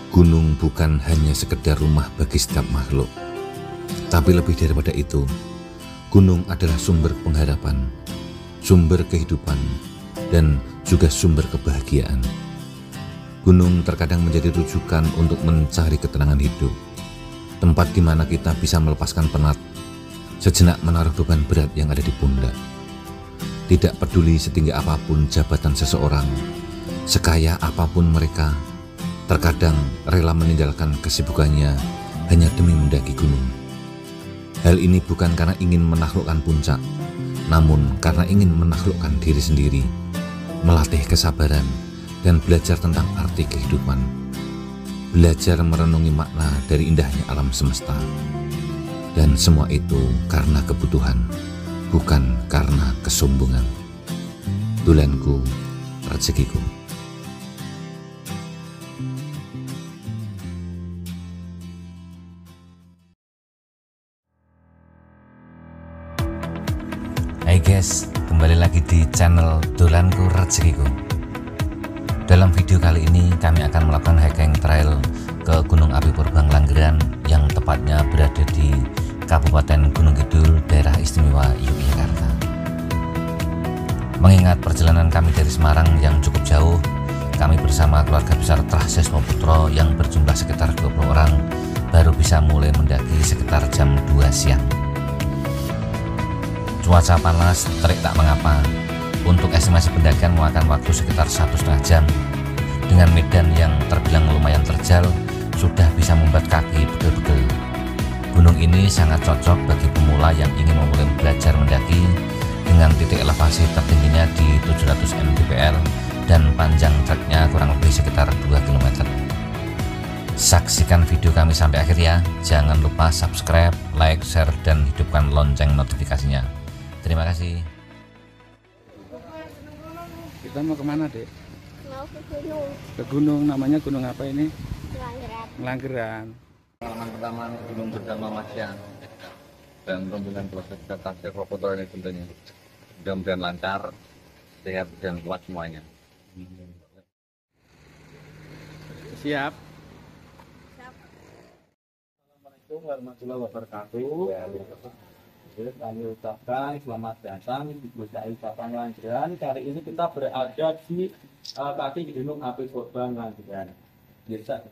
Gunung bukan hanya sekedar rumah bagi setiap makhluk, tapi lebih daripada itu, gunung adalah sumber pengharapan, sumber kehidupan, dan juga sumber kebahagiaan. Gunung terkadang menjadi rujukan untuk mencari ketenangan hidup, tempat di mana kita bisa melepaskan penat, sejenak menaruh beban berat yang ada di pundak. Tidak peduli setinggi apapun jabatan seseorang, sekaya apapun mereka, terkadang rela meninggalkan kesibukannya hanya demi mendaki gunung. Hal ini bukan karena ingin menaklukkan puncak, namun karena ingin menaklukkan diri sendiri, melatih kesabaran, dan belajar tentang arti kehidupan. Belajar merenungi makna dari indahnya alam semesta. Dan semua itu karena kebutuhan, bukan karena kesombongan. Tulenku, rezekiku. Hai guys, kembali lagi di channel Dolanku Rezekiku. Dalam video kali ini kami akan melakukan hiking trail ke Gunung Api Purbang Langgeran yang tepatnya berada di Kabupaten Gunung Kidul, Daerah Istimewa Yogyakarta. Mengingat perjalanan kami dari Semarang yang cukup jauh, kami bersama keluarga besar Trah Sesmo Putro yang berjumlah sekitar 20 orang baru bisa mulai mendaki sekitar jam 2 siang. Cuaca panas, terik tak mengapa. Untuk estimasi pendakian memakan waktu sekitar 1,5 jam. Dengan medan yang terbilang lumayan terjal, sudah bisa membuat kaki pegel-pegel. Gunung ini sangat cocok bagi pemula yang ingin memulai belajar mendaki dengan titik elevasi tertingginya di 700 mdpl dan panjang treknya kurang lebih sekitar 2 km. Saksikan video kami sampai akhir ya. Jangan lupa subscribe, like, share, dan hidupkan lonceng notifikasinya. Terima kasih. Kita mau kemana, Dek? Mau ke gunung. Ke gunung, namanya gunung apa ini? Langgeran. Langgeran. Pengalaman pertama gunung bersama Mas Yang dan rombongan proses Trah Putro ini tentunya mudah-mudahan lancar, sehat dan kuat semuanya. Siap. Assalamualaikum warahmatullahi wabarakatuh. Kami ucapkan selamat datang di Desa Wisata Langgeran. Kali ini kita berada di kaki Gunung Api Purbang Langgeran.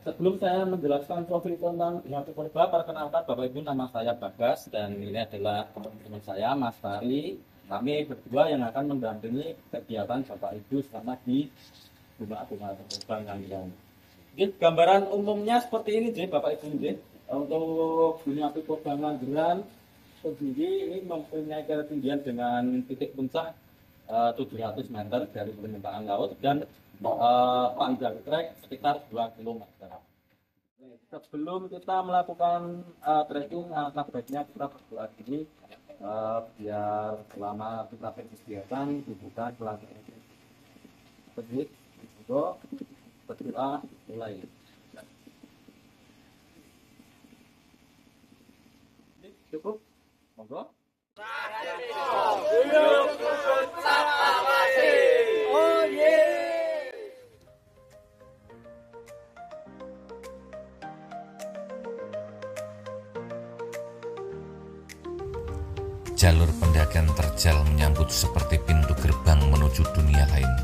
Sebelum saya menjelaskan profil tentang Gunung Api Purbang, perkenalkan Bapak Ibu, nama saya Bagas dan ini adalah teman-teman saya, Mas Fari. Kami berdua yang akan mendampingi kegiatan Bapak Ibu selama di Gunung Api Purbang Langgeran. Gambaran umumnya seperti ini, Bapak Ibu. Untuk Gunung Api Purbang Langgeran sendiri ini mempunyai ketinggian dengan titik puncak 700 meter dari permukaan laut dan panjang trek sekitar 2 km. Sebelum kita melakukan trekking, alangkah baiknya kita berdoa dulu biar selama kita berkegiatan dibuka pelatihan. Berdoa mulai. Cukup. Monggo. Jalur pendakian terjal menyambut seperti pintu gerbang menuju dunia lain.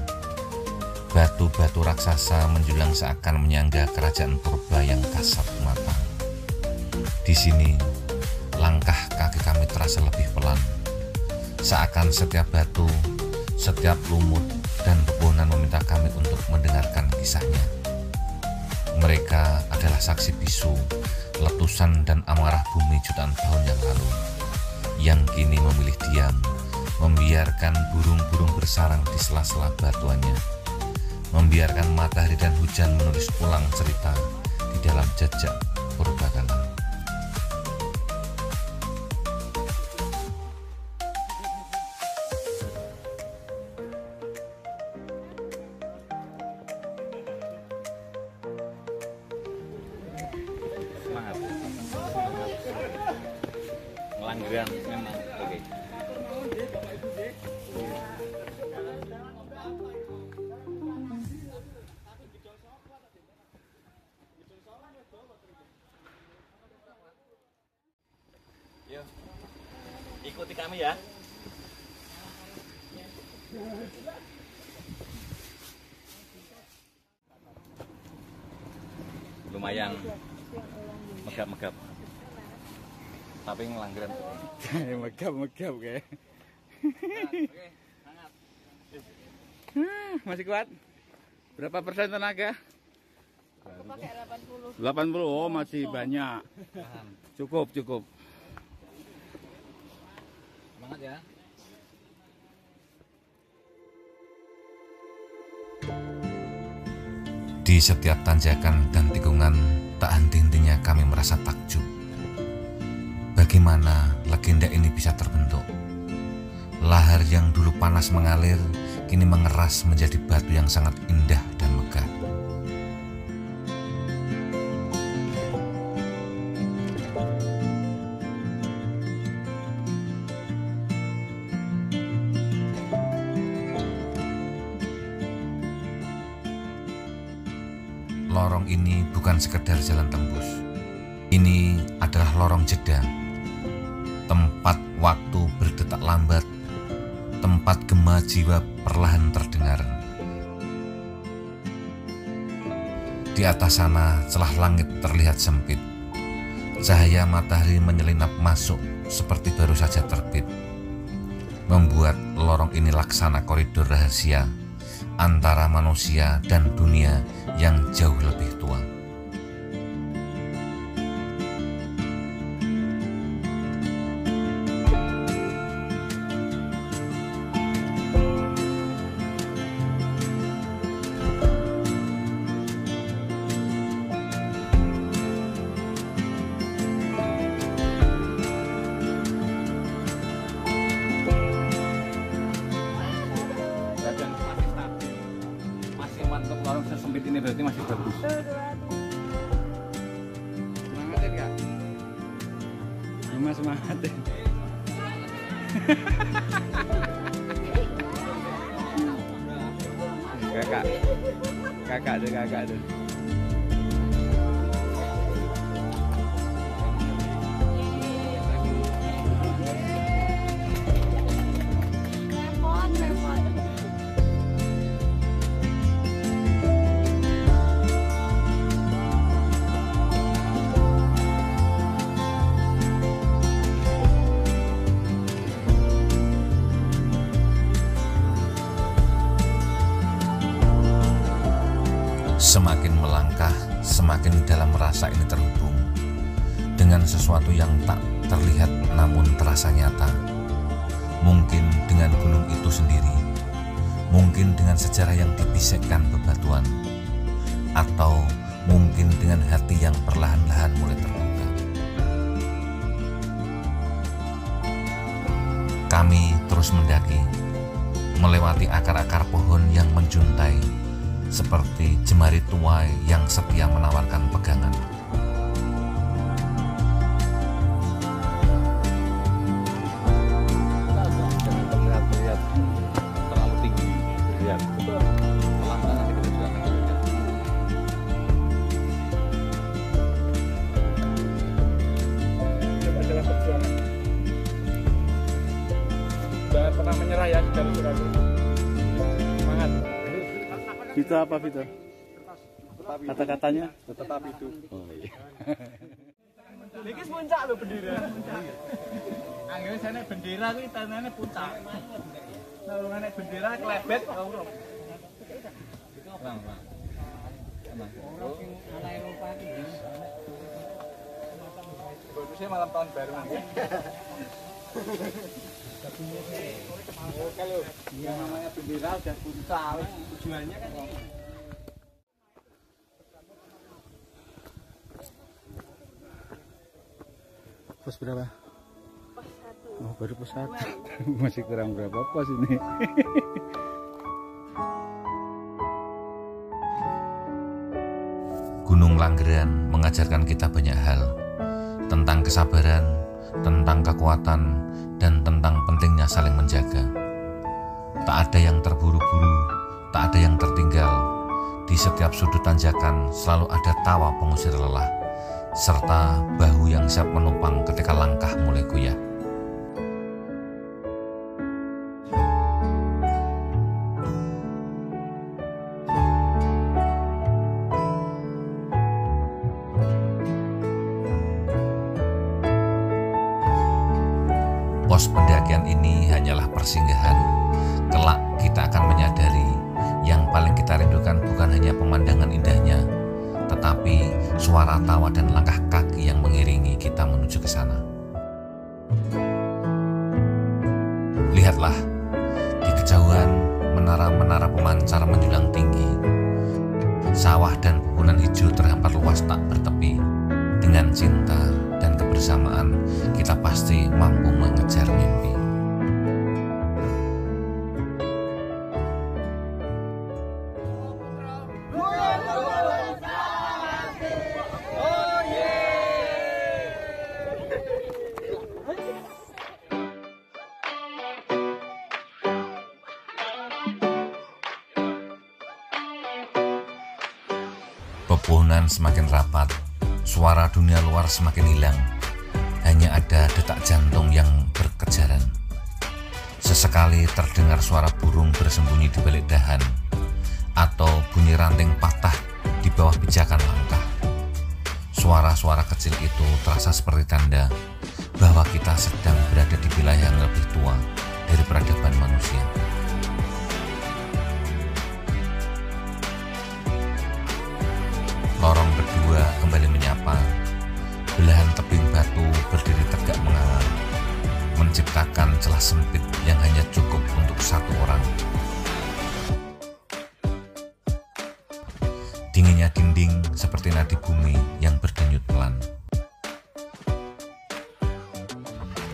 Batu-batu raksasa menjulang seakan menyangga kerajaan purba yang kasat mata. Di sini, langkah kaki kami terasa lebih pelan. Seakan setiap batu, setiap lumut, dan pepohonan meminta kami untuk mendengarkan kisahnya. Mereka adalah saksi bisu, letusan dan amarah bumi jutaan tahun yang lalu, yang kini memilih diam, membiarkan burung-burung bersarang di sela-sela batuannya, membiarkan matahari dan hujan menulis ulang cerita di dalam jejak purbakala. Langgeran memang oke. Yuk, ikuti kami ya. Lumayan megap-megap, tapi ngelanggaran. Megap-megap kayak. Oke, hangat. Masih kuat? Berapa persen tenaga? Aku pakai 80. 80. Oh, masih banyak. Cukup. Semangat ya. Di setiap tanjakan dan tikungan, tak henti-hentinya kami merasa takjub. Bagaimana legenda ini bisa terbentuk? Lahar yang dulu panas mengalir, kini mengeras menjadi batu yang sangat indah dan megah. Lorong ini bukan sekedar jalan tembus. Ini adalah lorong jeda. Tempat waktu berdetak lambat. Tempat gema jiwa perlahan terdengar. Di atas sana celah langit terlihat sempit. Cahaya matahari menyelinap masuk seperti baru saja terbit. Membuat lorong ini laksana koridor rahasia antara manusia dan dunia yang jauh lebih tua. Mantap, lorong sesempit ini berarti masih bagus. Semangatin Kak. Mas semangatin. Kakak tuh. Repot. Semakin melangkah, semakin dalam rasa ini terhubung dengan sesuatu yang tak terlihat namun terasa nyata. Mungkin dengan gunung itu sendiri, mungkin dengan sejarah yang dibisikkan bebatuan, atau mungkin dengan hati yang perlahan-lahan mulai terbuka. Kami terus mendaki, melewati akar-akar pohon yang menjuntai, seperti jemari tuai yang setia menawarkan pegangan. Jangan terlihat terlalu tinggi. Lihat. Pelan-pelan nanti kita juga akan lihat. Itu adalah perjuangan. Jangan pernah menyerah ya, saudara-saudara. Semangat. Vito apa Vito? Kata-katanya? Tetap hidup. Oh iya. Ini puncak loh bendera. Anggapnya sana bendera itu tandanya puncak. Nah, naik bendera kelebet orang. Tenang. Anak Eropa itu. Bonusnya malam tahun baru nanti. Kalau yang namanya bendera udah puncak, tujuannya kan Pos berapa? Pos 1. Oh, baru pos 1. Masih kurang berapa pos ini? Gunung Langgeran mengajarkan kita banyak hal tentang kesabaran, tentang kekuatan, dan tentang pentingnya saling menjaga. Tak ada yang terburu-buru, tak ada yang tertinggal. Di setiap sudut tanjakan selalu ada tawa pengusir lelah, serta bahu yang siap menopang ketika langkah mulai goyah. Pos pendakian ini hanyalah persinggahan. Kelak kita akan menyadari yang paling kita rindukan bukan hanya pemandangan indahnya, tetapi suara tawa dan langkah kaki yang mengiringi kita menuju ke sana. Lihatlah, di kejauhan menara-menara pemancar menjulang tinggi. Sawah dan pepohonan hijau terhampar luas tak bertepi. Dengan cinta dan kebersamaan, kita pasti mampu mengejar mimpi. Pepohonan semakin rapat, suara dunia luar semakin hilang. Hanya ada detak jantung yang berkejaran. Sesekali terdengar suara burung bersembunyi di balik dahan, atau bunyi ranting patah di bawah pijakan langkah. Suara-suara kecil itu terasa seperti tanda bahwa kita sedang berada di wilayah yang lebih tua dari peradaban manusia. Lorong kedua kembali menyapa. Belahan tebing batu berdiri tegak menganga, menciptakan celah sempit yang hanya cukup untuk satu orang. Dinginnya dinding seperti nadi bumi yang berdenyut pelan.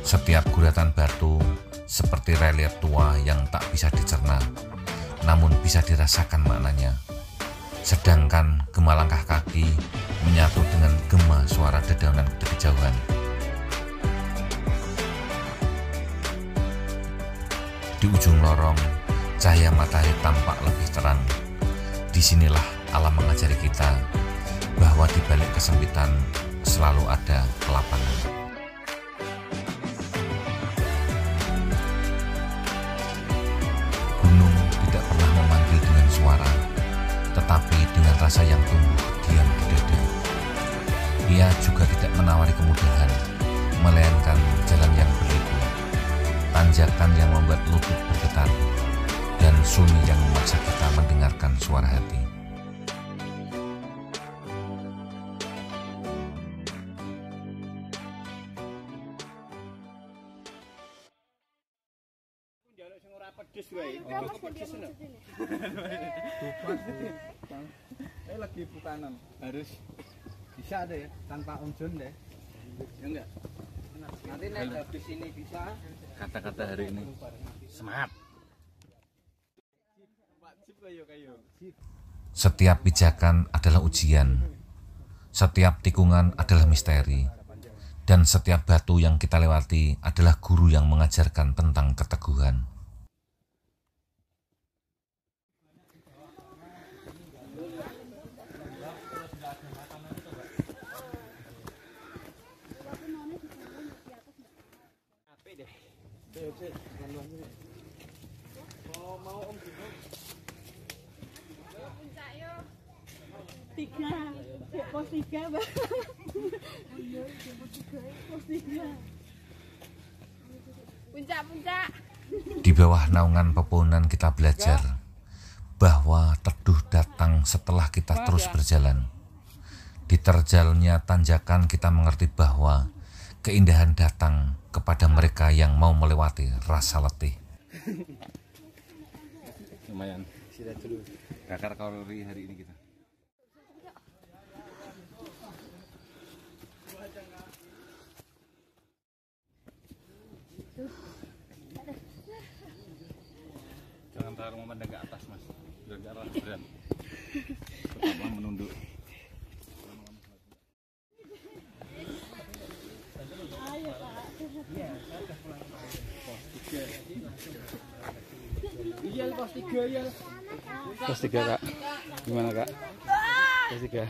Setiap guratan batu seperti relief tua yang tak bisa dicerna, namun bisa dirasakan maknanya. Sedangkan gema langkah kaki menyatu dengan gema suara dedaunan di kejauhan. Di ujung lorong, cahaya matahari tampak lebih terang. Disinilah alam mengajari kita bahwa di balik kesempitan selalu ada kelapangan. Gunung tidak pernah memanggil dengan suara, tetapi dengan rasa yang tumbuh diam di dada. Ia juga tidak menawari kemudahan, melainkan jalan yang berliku, tanjakan yang membuat lutut bergetar, dan sunyi yang memaksa kita mendengarkan suara hati. Lagi putanan harus bisa deh tanpa unjun deh, ya enggak? Nanti habis ini bisa. Kata-kata hari ini semangat. Setiap pijakan adalah ujian, setiap tikungan adalah misteri, dan setiap batu yang kita lewati adalah guru yang mengajarkan tentang keteguhan. Pos 3 Bang. Pos 3. Puncak. Di bawah naungan pepohonan kita belajar bahwa teduh datang setelah kita terus berjalan. Di terjalnya tanjakan kita mengerti bahwa keindahan datang kepada mereka yang mau melewati rasa letih. Lumayan. Bakar kalori hari ini kita. Jangan terlalu memandang ke atas, Mas. Biar gak berat. Tetaplah menunduk. Ayo, Pak. Iya, pos 3 ya. Pos 3 Kak. Gimana Kak? Pos 3.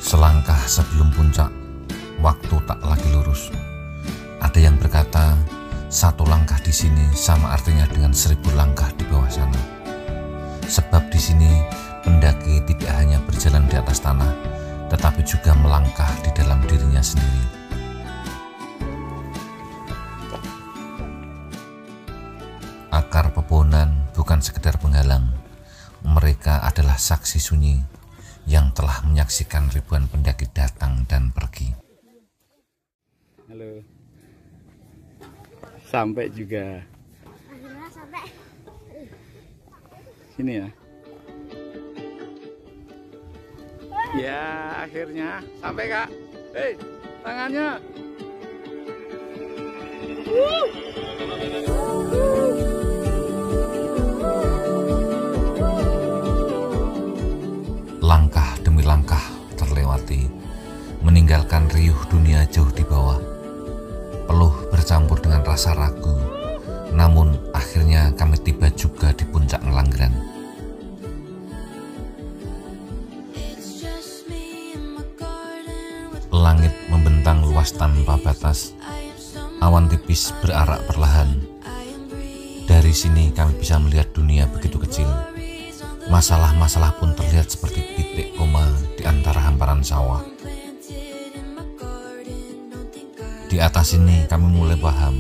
Selangkah sebelum puncak, waktu tak lagi lurus. Ada yang berkata, 1 langkah di sini sama artinya dengan 1000 langkah di bawah sana. Sebab di sini pendaki tidak hanya berjalan di atas tanah, tetapi juga melangkah di dalam dirinya sendiri. Akar pepohonan bukan sekedar penghalang, mereka adalah saksi sunyi yang telah menyaksikan ribuan pendaki datang dan pergi. Halo. Sampai juga. Akhirnya sampai. Sini ya. Ya, akhirnya sampai, Kak. Hei, tangannya. Langkah demi langkah terlewati, meninggalkan riuh dunia jauh di bawah. Peluh bercampur dengan rasa ragu, namun akhirnya kami tiba juga di puncak Ngelanggeran. Langit membentang luas tanpa batas, awan tipis berarak perlahan. Dari sini kami bisa melihat dunia begitu kecil. Masalah-masalah pun terlihat seperti titik koma di antara hamparan sawah. Di atas ini kami mulai paham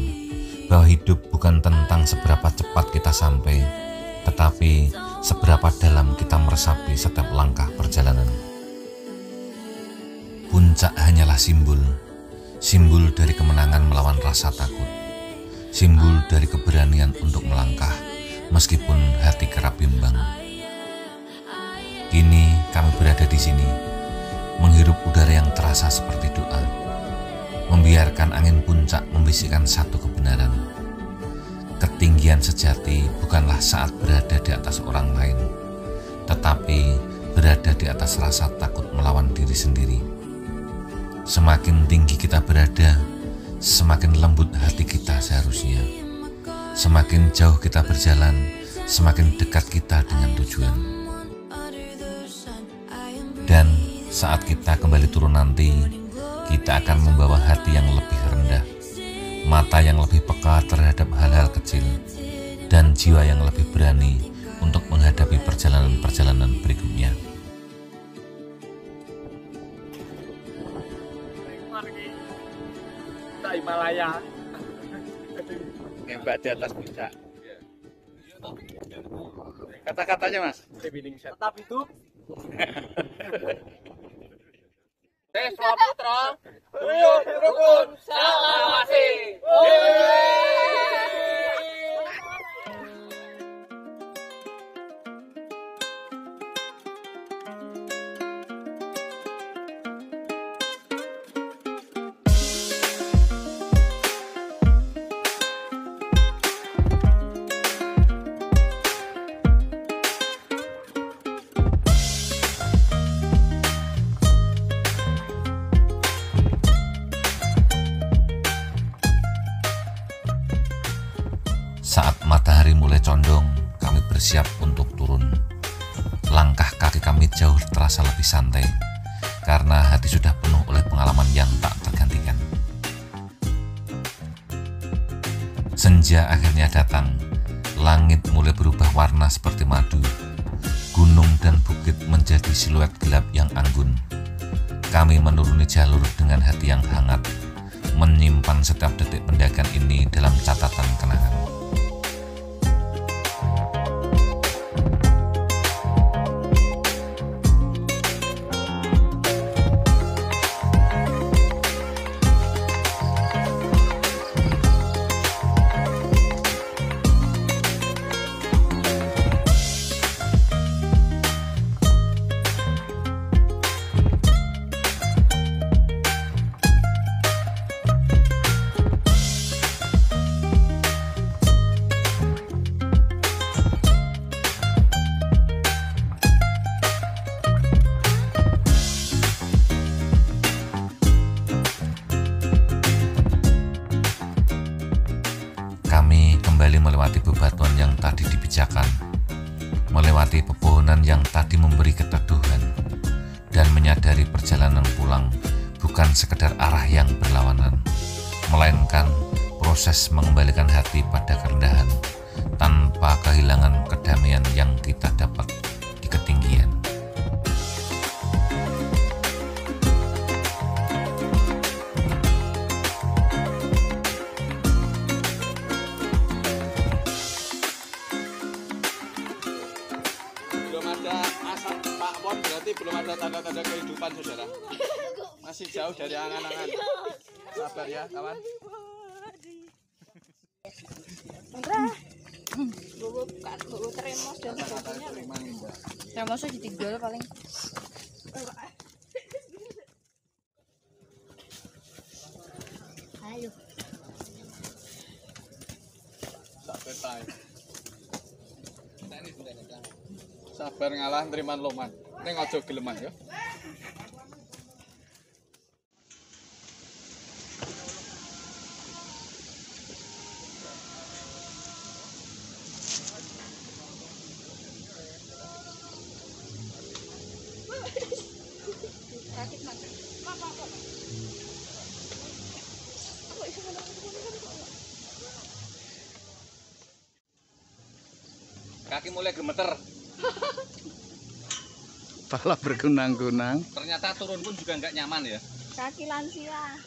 bahwa hidup bukan tentang seberapa cepat kita sampai, tetapi seberapa dalam kita meresapi setiap langkah perjalanan. Puncak hanyalah simbol dari kemenangan melawan rasa takut, simbol dari keberanian untuk melangkah meskipun hati kerap bimbang. Kini kami berada di sini, menghirup udara yang terasa seperti doa, membiarkan angin puncak membisikkan satu kebenaran. Ketinggian sejati bukanlah saat berada di atas orang lain, tetapi berada di atas rasa takut melawan diri sendiri. Semakin tinggi kita berada, semakin lembut hati kita seharusnya. Semakin jauh kita berjalan, semakin dekat kita dengan tujuan. Dan saat kita kembali turun nanti, kita akan membawa hati yang lebih rendah, mata yang lebih peka terhadap hal-hal kecil, dan jiwa yang lebih berani untuk menghadapi perjalanan-perjalanan berikutnya. Himalaya. Nembak di atas puncak. Kata-katanya, Mas. Tetap hidup. Deswa Putra, Buyut Rukun, Salawasi. Saat matahari mulai condong, kami bersiap untuk turun. Langkah kaki kami jauh terasa lebih santai, karena hati sudah penuh oleh pengalaman yang tak tergantikan. Senja akhirnya datang, langit mulai berubah warna seperti madu. Gunung dan bukit menjadi siluet gelap yang anggun. Kami menuruni jalur dengan hati yang hangat, menyimpan setiap detik pendakian ini dalam catatan kenangan. Melewati bebatuan yang tadi dipijakan, melewati pepohonan yang tadi memberi keteduhan, dan menyadari perjalanan pulang bukan sekedar arah yang berlawanan, melainkan proses mengembalikan hati pada kerendahan tanpa kehilangan kedamaian yang kita dapat di ketinggian. Belum ada asap Pak Pon, berarti belum ada tanda-tanda kehidupan, saudara. Masih jauh dari angan-angan. Sabar ya, kawan. Bawa termos dan sebagainya. Termosnya ditinggal paling. Ayo. Sabar, Tay. Sabar ngalah neriman loman. Ning aja geleman ya. Kaki mulai gemeter. Pala bergunang-gunang. Ternyata turun pun juga nggak nyaman ya. Kaki lansia.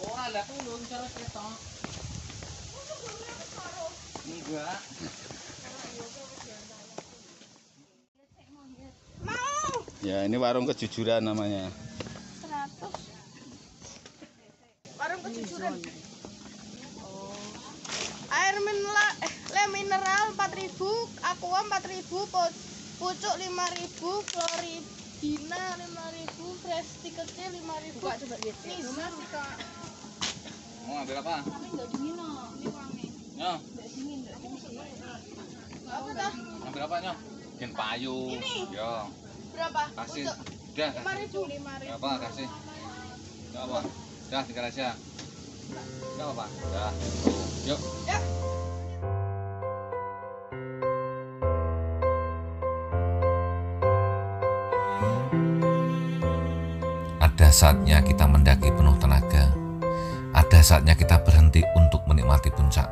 Oh, ada turun cara ketok. Enggak. Ya, ini warung kejujuran namanya. 100. Warung kejujuran. Air mineral 4.000, aqua 4.000, pucuk 5.000, floridina 5.000, fresti kecil 5.000. Buka coba lihat. Nisa sih Kak. Mau ambil apa? Tapi enggak dingin loh, ini wangi. Nyo, Enggak dingin. Apa dah? ambil apa nyo? Bikin payu. Yo, Berapa? kasih. Pucuk. Udah, kasih. 5.000. Gak apa, kasih. Gak apa. Udah, tinggal aja. Gak apa. Udah. Yuk. Ya. Ada saatnya kita mendaki penuh tenaga, ada saatnya kita berhenti untuk menikmati puncak,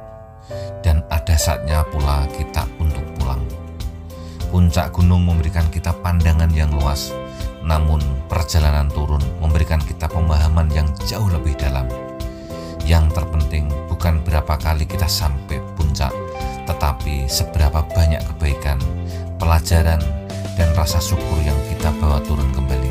dan ada saatnya pula kita untuk pulang. Puncak gunung memberikan kita pandangan yang luas, namun perjalanan turun memberikan kita pemahaman yang jauh lebih dalam. Yang terpenting bukan berapa kali kita sampai puncak, tetapi seberapa banyak kebaikan, pelajaran, dan rasa syukur yang kita bawa turun kembali.